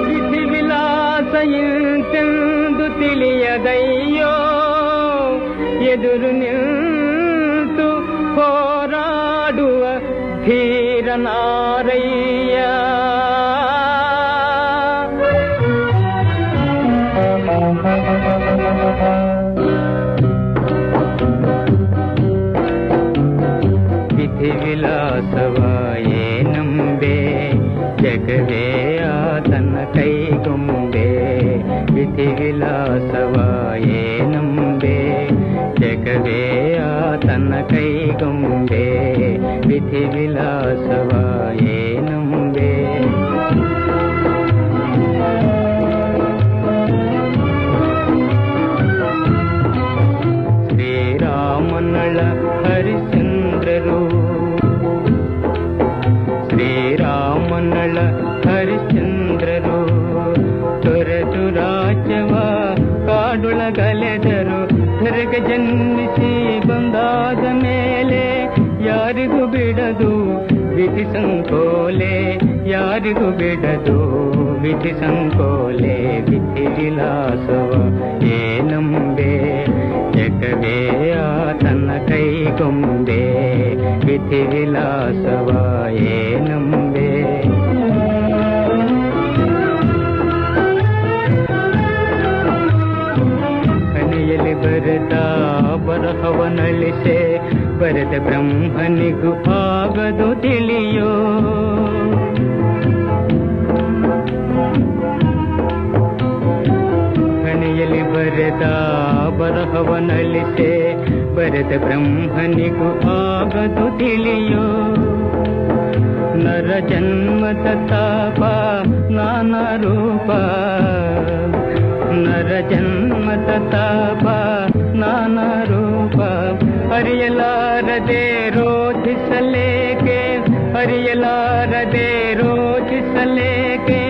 ವಿಧಿ ವಿಲಾಸ ಇಂತೆಂದು ತಿಳಿಯದಯ್ಯೋ ಎದುರು ನಿಂತು ಹೋರಾಡುವ ಧೀರನಾರಯ್ಯ. ವಿಧಿ ವಿಲಾಸವ ಏನಂಬೆ ಜಗವೇ ಆತನ ಕೈಗೊಂಬೆ. ವಿಧಿ ವಿಲಾಸವ ಏನಂಬೆ ಜಗವೇ ಆತನ ಕೈಗೊಂಬೆ. ವಿಧಿ ವಿಲಾಸವ ಏನಂಬೆ. ಶ್ರೀರಾಮನಳ ಹರಿಶ್ಚಂದ್ರರು ಶ್ರೀರಾಮನಳ ಹರಿಶ್ಚಂದ್ರರು ತೊರೆದು ರಾಜ್ಯವ ಕಾಡೊಳಗಲೆದರು. ಹೊರಗ ಜನ್ಮಿಸಿ ಬಂದಾದ ಮೇಲೆ ಯಾರಿಗೂ ಬಿಡದು ವಿಧಿ ಸಂಕೋಲೆ. ಯಾರಿಗೂ ಬಿಡದು ವಿಧಿ ಸಂಕೋಲೆ. ವಿಧಿ ವಿಲಾಸವ ಏನಂಬೆ ಜಗವೇ ಆತನ ಕೈಗೊಂಬೆ. ವಿಧಿ ವಿಲಾಸವ ಏನಂಬೆ. ಕನೆಯಲ್ಲಿ ಬರೆದ ಬರಹವನಳಿಸೆ ಬರೆದ ಬ್ರಹ್ಮನಿಗೂ ಆಗದು ತಿಳಿಯೋ. ಕನೆಯಲ್ಲಿ ಬರೆದ ಬರಹವನಳಿಸೆ ಬರೆದ ಬ್ರಹ್ಮನಿಗೂ ಆಗದು ತಿಳಿಯೋ. ನರ ಜನ್ಮದ ತಾಪ ನಾನಾ ರೂಪ. ನರ ಜನ್ಮದ ತಾಪ ನಾನಾ ರೂಪ. ಅರಿಯಲಾರದೆ ರೋಧಿಸಲೇಕೆ ಅರಿಯಲಾರದೆ ರೋಧಿಸಲೇಕೆ